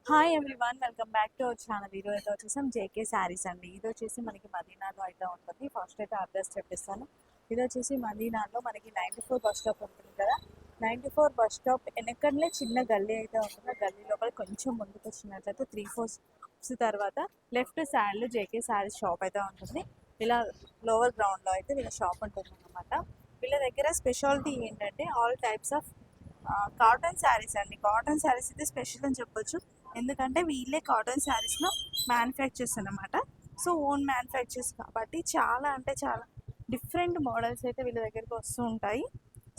Hi everyone, welcome back to our channel. ఈరోజు అయితే వచ్చేసాం జేకే శారీస్ అండి. ఇది వచ్చేసి మనకి మదీనాలో అయితే ఉంటుంది. ఫస్ట్ అయితే అడ్రస్ చెప్పిస్తాను. ఇది వచ్చేసి మదీనాలో మనకి 94 బస్ స్టాప్ ఉంటుంది కదా. 94 బస్ స్టాప్ వెనకనే చిన్న గల్లీ అయితే ఉంటుంది. ఆ గల్లీ లోపల కొంచెం ముందుకు వచ్చినట్లయితే 3-4 స్టెప్స్ తర్వాత లెఫ్ట్ సైడ్లో జేకే శారీస్ షాప్ అయితే ఉంటుంది. ఇలా లోవర్ గ్రౌండ్లో అయితే వీళ్ళ షాప్ ఉంటుంది అన్నమాట. వీళ్ళ దగ్గర స్పెషాలిటీ ఏంటంటే all types of cotton saris అండి. కాటన్ శారీస్ అయితే స్పెషల్ అని చెప్పొచ్చు. ఎందుకంటే వీళ్ళే కాటన్ శారీస్లో మ్యానుఫ్యాక్చర్స్ అన్నమాట. సో ఓన్ మ్యానుఫ్యాక్చర్స్ కాబట్టి చాలా అంటే చాలా డిఫరెంట్ మోడల్స్ అయితే వీళ్ళ దగ్గరికి వస్తూ ఉంటాయి.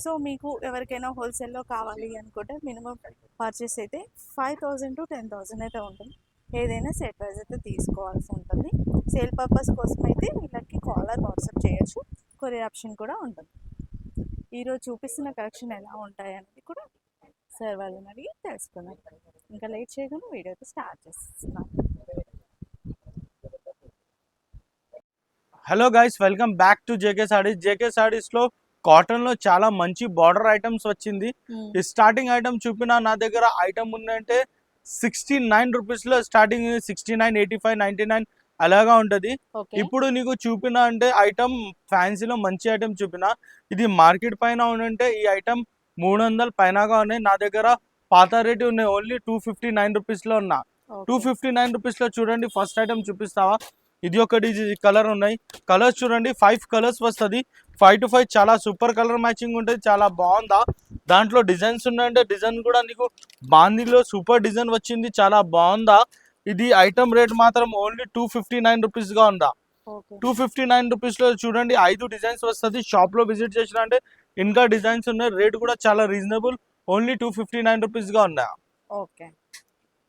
సో మీకు ఎవరికైనా హోల్సేల్లో కావాలి అనుకుంటే మినిమం పర్చేస్ అయితే 5,000 to 10,000 అయితే ఉంటుంది. ఏదైనా సెట్ వైజ్ అయితే తీసుకోవాల్సి ఉంటుంది. సేల్ పర్పస్ కోసం అయితే వీళ్ళకి కాలర్ వాట్సాప్ చేయొచ్చు. కొరియర్ ఆప్షన్ కూడా ఉంటుంది. ఈరోజు చూపిస్తున్న కలెక్షన్ ఎలా ఉంటాయి అనేది కూడా సార్ వాళ్ళని అడిగి తెలుసుకున్నాం. ఇంకా లేట్ చేయకుండా వీడియో అయితే స్టార్ట్ చేస్తున్నాం. Hello guys, welcome back to JK saris. JK saris లో కాటన్ లో చాలా మంచి బార్డర్ ఐటమ్స్ వచ్చింది. ఈ స్టార్టింగ్ ఐటమ్ చూపిన నా దగ్గర ఐటమ్ ఉందంటే 69 రూపీస్ లో స్టార్టింగ్, 69, 85, 99 అలాగా ఉంటది. ఇప్పుడు నీకు చూపిన అంటే ఐటమ్ ఫ్యాన్సీలో మంచి ఐటమ్ చూపిన. ఇది మార్కెట్ పైన ఉందంటే ఈ ఐటమ్ 300 పైనగా ఉన్నాయి. నా దగ్గర పాత రేటు ఉన్నాయి, ఓన్లీ 259 రూపీస్ లో ఉన్నా. 259 రూపీస్ లో చూడండి. ఫస్ట్ ఐటమ్ చూపిస్తావా? ఇది ఒకటి కలర్ ఉన్నాయి. కలర్స్ చూడండి, 5 కలర్స్ వస్తుంది. 5 to 5 చాలా సూపర్ కలర్ మ్యాచింగ్ ఉంటుంది. చాలా బాగుందా. దాంట్లో డిజైన్స్ ఉన్నాయంటే డిజైన్ కూడా నీకు బాందీలో సూపర్ డిజైన్ వచ్చింది. చాలా బాగుందా. ఇది ఐటమ్ రేట్ మాత్రం ఓన్లీ 259 రూపీస్ గా ఉందా. 259 రూపీస్ లో చూడండి 5 డిజైన్స్ వస్తుంది. షాప్ లో విజిట్ చేసిన అంటే ఇంకా డిజైన్స్ ఉన్నాయి. రేట్ కూడా చాలా రీజనబుల్, ఓన్లీ 259 రూపీస్ గా ఉందా.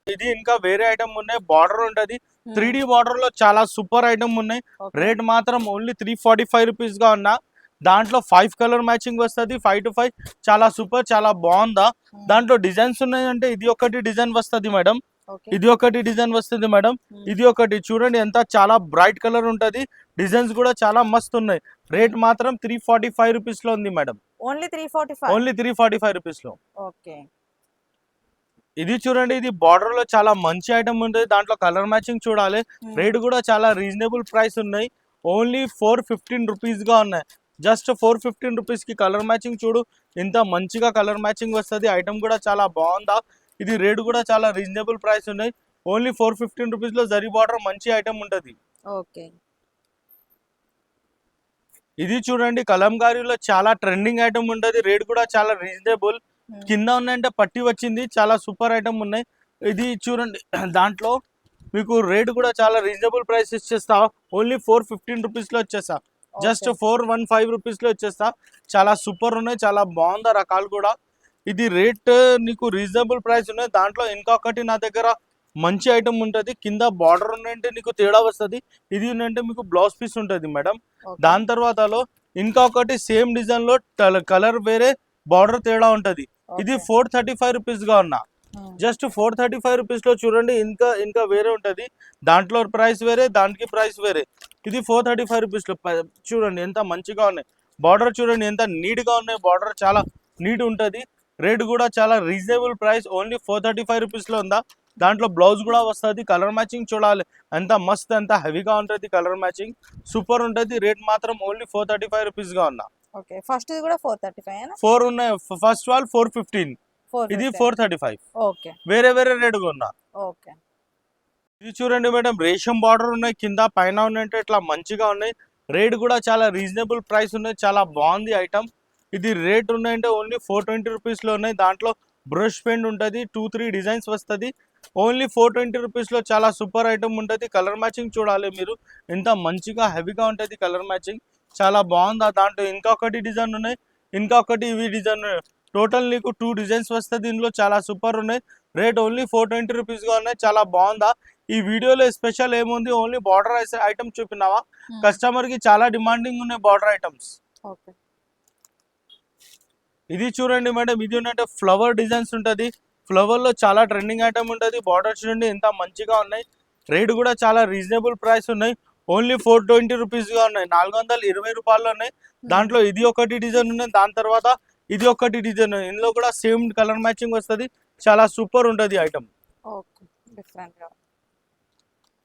ఇది ఇంకా వేరే ఐటమ్ ఉన్నాయి. బార్డర్ ఉంటది, 3D బార్డర్ లో చాలా సూపర్ ఐటమ్ ఉన్నాయి. రేట్ మాత్రం ఓన్లీ 345 రూపీస్ గా ఉన్నా. దాంట్లో 5 కలర్ మ్యాచింగ్ వస్తుంది. 5 to 5 చాలా సూపర్, చాలా బాగుందా. దాంట్లో డిజైన్స్ ఉన్నాయి అంటే ఇది ఒకటి డిజైన్ వస్తుంది మేడం, ఇది ఒకటి డిజైన్ వస్తుంది మేడం, ఇది ఒకటి చూడండి. ఎంత చాలా బ్రైట్ కలర్ ఉంటది. డిజైన్స్ కూడా చాలా మస్తు ఉన్నాయి. రేట్ మాత్రం 345 రూపీస్ లో ఉంది మేడం. ఓన్లీ 345. ఓన్లీ 345 రూపీస్ లో. ఓకే, ఇది చూడండి, ఇది బార్డర్ లో చాలా మంచి ఐటమ్ ఉంటుంది. దాంట్లో కలర్ మ్యాచింగ్ చూడాలి. రేట్ కూడా చాలా రీజనబుల్ ప్రైస్ ఉన్నాయి. ఓన్లీ 415 రూపీస్ గా ఉన్నాయి. జస్ట్ 415 రూపీస్ కి కలర్ మ్యాచింగ్ చూడు, ఇంత మంచిగా కలర్ మ్యాచింగ్ వస్తుంది. ఐటమ్ కూడా చాలా బాగుందా. ఇది రేట్ కూడా చాలా రీజనబుల్ ప్రైస్ ఉన్నాయి. ఓన్లీ 415 రూపీస్ లో జరీ బార్డర్ మంచి ఐటమ్ ఉంటుంది. ఓకే, ఇది చూడండి, కలంకారీలో చాలా ట్రెండింగ్ ఐటమ్ ఉంటుంది. రేట్ కూడా చాలా రీజనబుల్. కింద ఉన్నాయంటే పట్టి వచ్చింది. చాలా సూపర్ ఐటమ్ ఉన్నాయి. ఇది చూడండి, దాంట్లో మీకు రేట్ కూడా చాలా రీజనబుల్ ప్రైస్ ఇచ్చేస్తా. ఓన్లీ 415 రూపీస్ లో వచ్చేస్తా. జస్ట్ 415 రూపీస్ లో వచ్చేస్తా. చాలా సూపర్ ఉన్నాయి, చాలా బాగుంది రకాలు కూడా. ఇది రేట్ నీకు రీజనబుల్ ప్రైస్ ఉన్నాయి. దాంట్లో ఇంకొకటి నా దగ్గర మంచి ఐటమ్ ఉంటుంది. కింద బార్డర్ ఉన్నాయంటే నీకు తేడా వస్తుంది. ఇది ఉన్నంటే మీకు బ్లౌజ్ పీస్ ఉంటుంది మేడం. దాని తర్వాతలో ఇంకొకటి సేమ్ డిజైన్ లో కలర్ వేరే, బార్డర్ తేడా ఉంటది. ఇది 435 రూపీస్ గా ఉన్నా. జస్ట్ 435 రూపీస్ లో చూడండి. ఇంకా వేరే ఉంటది. దాంట్లో ప్రైస్ వేరే, దానికి ప్రైస్ వేరే. ఇది 435 రూపీస్ లో చూడండి ఎంత మంచిగా ఉన్నాయి. బార్డర్ చూడండి ఎంత నీట్ గా ఉన్నాయి. బార్డర్ చాలా నీట్ ఉంటది. రేట్ కూడా చాలా రీజనబుల్ ప్రైస్, ఓన్లీ 435 రూపీస్ లో ఉందా. దాంట్లో బ్లౌజ్ కూడా వస్తుంది. కలర్ మ్యాచింగ్ చూడాలి, ఎంత మస్త్, ఎంత హెవీగా ఉంటుంది. కలర్ మ్యాచింగ్ సూపర్ ఉంటుంది. రేట్ మాత్రం ఓన్లీ 435 రూపీస్ గా ఉన్నా. ఓకే, ఫస్ట్ ఇది కూడా 435. 4 ఉన్నాయి. ఫస్ట్ వాల్ 415, ఇది 435. ఓకే, వేరే వేరే రేట్ గా ఉన్నా. ఓకే, ఇది చూడండి మేడం, రేషం బార్డర్ ఉన్నాయి. కింద పైన ఉన్నాయంటే ఇట్లా మంచిగా ఉన్నాయి. రేట్ కూడా చాలా రీజనబుల్ ప్రైస్ ఉన్నాయి. చాలా బాగుంది ఐటమ్. ఇది రేట్ ఉన్నాయంటే ఓన్లీ 420 రూపీస్ లో ఉన్నాయి. దాంట్లో బ్రష్ పెయింట్ ఉంటుంది. 2-3 డిజైన్స్ వస్తుంది. ఓన్లీ 420 రూపీస్ లో చాలా సూపర్ ఐటమ్ ఉంటుంది. కలర్ మ్యాచింగ్ చూడాలి మీరు, ఎంత మంచిగా హెవీగా ఉంటుంది కలర్ మ్యాచింగ్. చాలా బాగుందా. దాంట్లో ఇంకొకటి డిజైన్ ఉన్నాయి, ఇంకొకటి ఇవి డిజైన్ ఉన్నాయి. టోటల్ నీకు 2 డిజైన్స్ వస్తుంది. దీనిలో చాలా సూపర్ ఉన్నాయి. రేట్ ఓన్లీ 420 రూపీస్ గా ఉన్నాయి. చాలా బాగుందా. ఈ వీడియోలో స్పెషల్ ఏముంది, ఓన్లీ బార్డర్ ఐటమ్ చూపినావా. కస్టమర్ కి చాలా డిమాండింగ్ ఉన్నాయి బార్డర్ ఐటమ్స్. ఇది చూడండి మేడం, ఇది ఉన్నట్టు ఫ్లవర్ డిజైన్స్ ఉంటుంది. ఫ్లవర్ లో చాలా ట్రెండింగ్ ఐటమ్ ఉంటుంది. బార్డర్ చూడండి ఎంత మంచిగా ఉన్నాయి. రేట్ కూడా చాలా రీజనబుల్ ప్రైస్ ఉన్నాయి. ఓన్లీ 420 రూపీస్ గా ఉన్నాయి. 420 రూపాయలు ఉన్నాయి. దాంట్లో ఇది ఒకటి డిజైన్ ఉన్నాయి. దాని తర్వాత ఇది ఒకటి డిజైన్. ఇందులో కూడా సేమ్ కలర్ మ్యాచింగ్ వస్తుంది. చాలా సూపర్ ఉంటుంది ఐటమ్. డిఫరెంట్ గా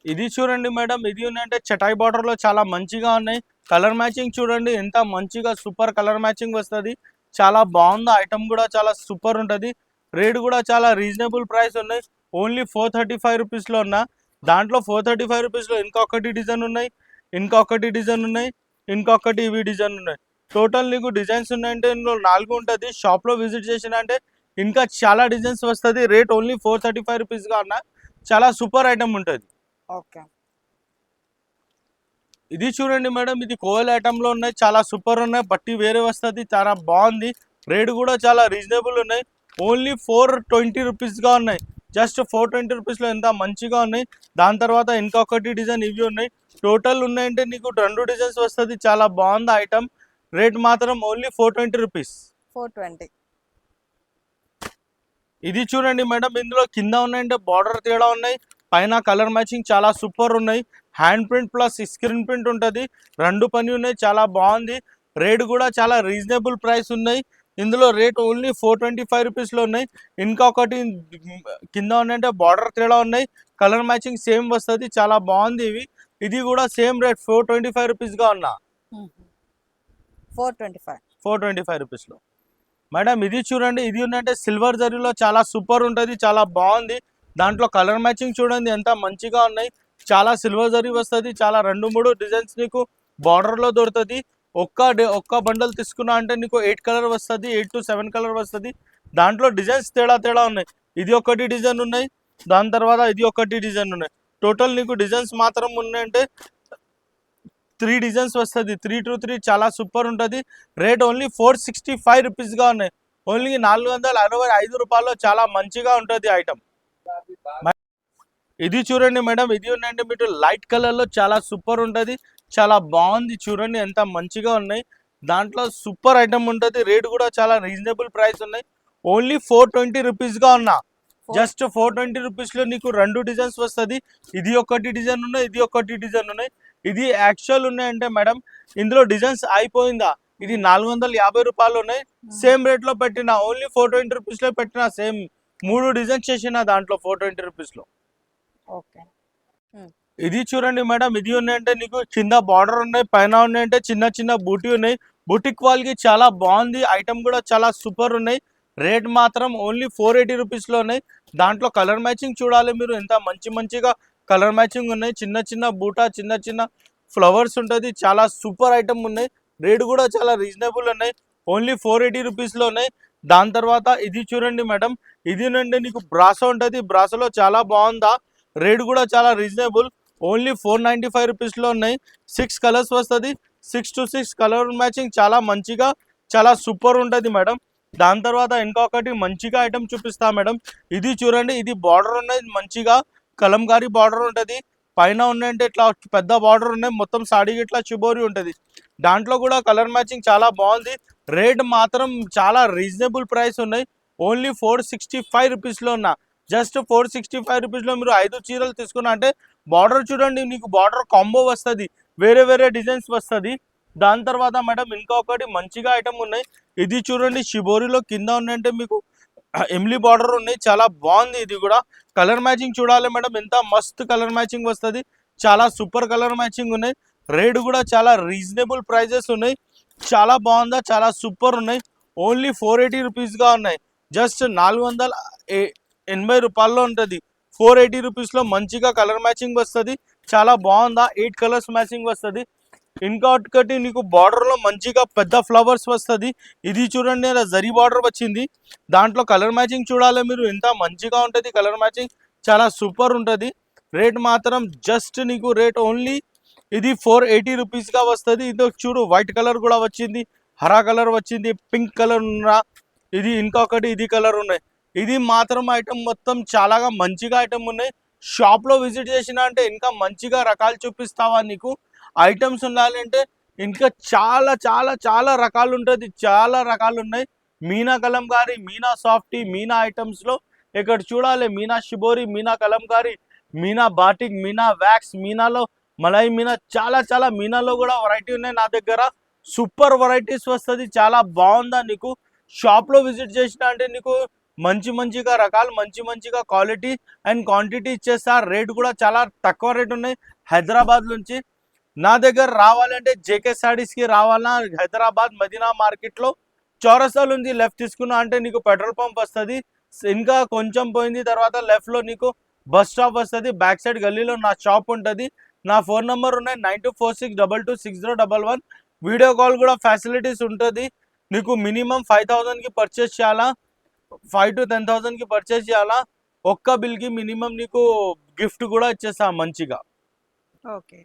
ఇది చూడండి మేడం, ఇది ఉన్నంటే చటాయి బార్డర్ లో చాలా మంచిగా ఉన్నాయి. కలర్ మ్యాచింగ్ చూడండి ఎంత మంచిగా సూపర్ కలర్ మ్యాచింగ్ వస్తుంది. చాలా బాగుంది ఐటమ్ కూడా చాలా సూపర్ ఉంటుంది. రేట్ కూడా చాలా రీజనబుల్ ప్రైస్ ఉన్నాయి. ఓన్లీ 435 రూపీస్లో ఉన్న దాంట్లో 435 రూపీస్లో ఇంకొకటి డిజైన్ ఉన్నాయి, ఇంకొకటి డిజైన్ ఉన్నాయి, ఇంకొకటి ఇవి డిజైన్ ఉన్నాయి. టోటల్ నీకు డిజైన్స్ ఉన్నాయంటే ఇందులో 4 ఉంటుంది. షాప్లో విజిట్ చేసిన అంటే ఇంకా చాలా డిజైన్స్ వస్తుంది. రేట్ ఓన్లీ 435 రూపీస్గా ఉన్న చాలా సూపర్ ఐటమ్ ఉంటుంది. ఓకే. ఇది చూడండి మేడం, ఇది కోయల్ ఐటమ్ లో ఉన్నాయి, చాలా సూపర్ ఉన్నాయి. బట్టి వేరే వస్తుంది, చాలా బాగుంది. రేట్ కూడా చాలా రీజనబుల్ ఉన్నాయి. ఓన్లీ 420 రూపీస్గా ఉన్నాయి. జస్ట్ 420 రూపీస్లో ఎంత మంచిగా ఉన్నాయి. దాని తర్వాత ఇంకొకటి డిజైన్ ఇవి ఉన్నాయి. టోటల్ ఉన్నాయంటే నీకు 2 డిజైన్స్ వస్తుంది. చాలా బాగుంది ఐటమ్. రేట్ మాత్రం ఓన్లీ 420 రూపీస్. 420. ఇది చూడండి మేడం, ఇందులో కింద ఉన్నాయంటే బార్డర్ తేడా ఉన్నాయి, పైన కలర్ మ్యాచింగ్ చాలా సూపర్ ఉన్నాయి. Hand print plus screen print ఉంటుంది, 2 పని ఉన్నాయి. చాలా బాగుంది. రేట్ కూడా చాలా రీజనబుల్ ప్రైస్ ఉన్నాయి. ఇందులో రేట్ ఓన్లీ 425 రూపీస్లో ఉన్నాయి. ఇంకొకటి కింద ఉన్నాయంటే బార్డర్ తేడా ఉన్నాయి, కలర్ మ్యాచింగ్ సేమ్ వస్తుంది. చాలా బాగుంది ఇవి. ఇది కూడా సేమ్ రేట్ 425 రూపీస్గా ఉన్నా. 425 రూపీస్లో మేడం. ఇది చూడండి, ఇది ఉన్నంటే సిల్వర్ జరీలో చాలా సూపర్ ఉంటుంది, చాలా బాగుంది. దాంట్లో కలర్ మ్యాచింగ్ చూడండి ఎంత మంచిగా ఉన్నాయి. చాలా సిల్వర్ జరీ వస్తుంది. చాలా 2-3 డిజైన్స్ నీకు బార్డర్లో దొరుకుతుంది. ఒక్క బండల్ తీసుకున్నా అంటే నీకు 8 కలర్ వస్తుంది, 8 to 7 కలర్ వస్తుంది. దాంట్లో డిజైన్స్ తేడా ఉన్నాయి. ఇది ఒకటి డిజైన్ ఉన్నాయి, దాని తర్వాత ఇది ఒకటి డిజైన్ ఉన్నాయి. టోటల్ నీకు డిజైన్స్ మాత్రం ఉన్నాయంటే 3 డిజైన్స్ వస్తుంది. 3 to 3 చాలా సూపర్ ఉంటుంది. రేట్ ఓన్లీ 465 రూపీస్గా ఉన్నాయి. ఓన్లీ 465 రూపాయల్లో చాలా మంచిగా ఉంటుంది ఐటమ్. ఇది చూడండి మేడం, ఇది ఉందంటే మీకు లైట్ కలర్లో చాలా సూపర్ ఉంటుంది, చాలా బాగుంది. చూడండి ఎంత మంచిగా ఉన్నాయి. దాంట్లో సూపర్ ఐటమ్ ఉంటుంది. రేట్ కూడా చాలా రీజనబుల్ ప్రైస్ ఉన్నాయి. ఓన్లీ 420 రూపీస్గా ఉన్నా. జస్ట్ 420 రూపీస్లో నీకు 2 డిజైన్స్ వస్తుంది. ఇది ఒకటి డిజైన్ ఉన్నాయి, ఇది ఒకటి డిజైన్ ఉన్నాయి. ఇది యాక్చువల్ ఉన్నాయంటే మేడం ఇందులో డిజైన్స్ అయిపోయిందా, ఇది 450 రూపాయలు ఉన్నాయి. సేమ్ రేట్లో పెట్టిన ఓన్లీ 420 రూపీస్లో పెట్టిన. సేమ్ 3 డిజైన్స్ చేసిన దాంట్లో 420 రూపీస్లో. ఓకే. ఇది చూడండి మేడం, ఇది ఉన్నాయంటే నీకు కింద బార్డర్ ఉన్నాయి, పైన ఉన్నాయంటే చిన్న చిన్న బూటీ ఉన్నాయి. బూటీ క్వాలిటీ చాలా బాగుంది. ఐటమ్ కూడా చాలా సూపర్ ఉన్నాయి. రేట్ మాత్రం ఓన్లీ 480 రూపీస్లో ఉన్నాయి. దాంట్లో కలర్ మ్యాచింగ్ చూడాలి మీరు, ఎంత మంచిగా కలర్ మ్యాచింగ్ ఉన్నాయి. చిన్న చిన్న బూటా, చిన్న చిన్న ఫ్లవర్స్ ఉంటుంది. చాలా సూపర్ ఐటమ్ ఉన్నాయి. రేట్ కూడా చాలా రీజనబుల్ ఉన్నాయి. ఓన్లీ 480 రూపీస్లో ఉన్నాయి. దాని తర్వాత ఇది చూడండి మేడం, ఇది నుండి నీకు బ్రాసో ఉంటుంది. బ్రాసోలో చాలా బాగుందా, రేట్ కూడా చాలా రీజనబుల్. ఓన్లీ 495 రూపీస్లో ఉన్నాయి. 6 కలర్స్ వస్తుంది. 6 to 6 కలర్ మ్యాచింగ్ చాలా మంచిగా చాలా సూపర్ ఉంటుంది మేడం. దాని తర్వాత ఇంకొకటి మంచిగా ఐటమ్ చూపిస్తా మేడం. ఇది చూడండి, ఇది బార్డర్ ఉన్నది మంచిగా కలంకారీ బార్డర్ ఉంటుంది. పైన ఉన్నాయంటే ఇట్లా పెద్ద బార్డర్ ఉన్నాయి, మొత్తం సాడీకి ఇట్లా చిబోరి ఉంటుంది. దాంట్లో కూడా కలర్ మ్యాచింగ్ చాలా బాగుంది. రేట్ మాత్రం చాలా రీజనబుల్ ప్రైస్ ఉన్నాయి. ఓన్లీ 465 రూపీస్లో ఉన్నా. జస్ట్ 465 రూపీస్లో మీరు 5 చీరలు తీసుకున్నా అంటే బార్డర్ చూడండి, నీకు బార్డర్ కాంబో వస్తుంది, వేరే డిజైన్స్ వస్తుంది. దాని తర్వాత మేడం ఇంకొకటి మంచిగా ఐటమ్ ఉన్నాయి. ఇది చూడండి, షిబోరిలో కింద ఉన్నాయంటే మీకు ఎమ్లీ బార్డర్ ఉన్నాయి, చాలా బాగుంది. ఇది కూడా కలర్ మ్యాచింగ్ చూడాలి మేడం, ఎంత మస్తు కలర్ మ్యాచింగ్ వస్తుంది. చాలా సూపర్ కలర్ మ్యాచింగ్ ఉన్నాయి. రేట్ కూడా చాలా రీజనబుల్ ప్రైజెస్ ఉన్నాయి. చాలా బాగుందా, చాలా సూపర్ ఉన్నాయి. ఓన్లీ 480 రూపీస్గా ఉన్నాయి. జస్ట్ 480 రూపాయల్లో ఉంటుంది. 480 రూపీస్లో మంచిగా కలర్ మ్యాచింగ్ వస్తుంది. చాలా బాగుందా, 8 కలర్స్ మ్యాచింగ్ వస్తుంది. ఇంకొకటి నీకు బార్డర్లో మంచిగా పెద్ద ఫ్లవర్స్ వస్తుంది. ఇది చూడండి, అలా జరీ బార్డర్ వచ్చింది. దాంట్లో కలర్ మ్యాచింగ్ చూడాలి మీరు, ఎంత మంచిగా ఉంటుంది కలర్ మ్యాచింగ్, చాలా సూపర్ ఉంటుంది. రేట్ మాత్రం జస్ట్ నీకు రేట్ ఓన్లీ ఇది 480 రూపీస్గా వస్తుంది. ఇది చూడు, వైట్ కలర్ కూడా వచ్చింది, హరా కలర్ వచ్చింది, పింక్ కలర్ ఉన్న ఇది ఇంకొకటి ఇది కలర్ ఉన్నాయి. ఇది మాత్రం ఐటమ్ మొత్తం చాలా మంచిగా ఐటమ్ ఉన్నాయి. షాప్లో విజిట్ చేసిన అంటే ఇంకా మంచిగా రకాలు చూపిస్తావా, నీకు ఐటమ్స్ ఉండాలంటే ఇంకా చాలా రకాలు ఉంటుంది. చాలా రకాలు ఉన్నాయి. మీనా కలంకారీ, మీనా సాఫ్టీ, మీనా ఐటమ్స్లో ఇక్కడ చూడాలి, Meena shibori, Meena kalamkari, Meena batik, Meena wax, మీనాలో మలై మీనా, చాలా మీనాలో కూడా వెరైటీ ఉన్నాయి నా దగ్గర. సూపర్ వెరైటీస్ వస్తుంది. చాలా బాగుందా, నీకు షాప్లో విజిట్ చేసిన అంటే నీకు మంచి మంచిగా రకాలు, మంచి మంచిగా క్వాలిటీ అండ్ క్వాంటిటీ ఇచ్చేస్తా. రేట్ కూడా చాలా తక్కువ రేట్ ఉన్నాయి. హైదరాబాద్ నుంచి నా దగ్గర రావాలంటే జేకే సారీస్కి రావాలన్నా హైదరాబాద్ మదీనా మార్కెట్లో చౌరస్తాలో ఉంది. లెఫ్ట్ తీసుకున్నా అంటే నీకు పెట్రోల్ పంప్ వస్తుంది. ఇంకా కొంచెం పోయింది తర్వాత లెఫ్ట్లో నీకు బస్ స్టాప్ వస్తుంది. బ్యాక్ సైడ్ గల్లీలో నా షాప్ ఉంటుంది. నా ఫోన్ నెంబర్ ఉన్నాయి 9246226011. వీడియో కాల్ కూడా ఫెసిలిటీస్ ఉంటుంది. నీకు మినిమం 5000కి పర్చేస్ చేయాలా, 5 to 10,000కి పర్చేస్ చేయాలా. ఒక్క బిల్కి మినిమం నీకు గిఫ్ట్ కూడా ఇచ్చేస్తా మంచిగా. ఓకే.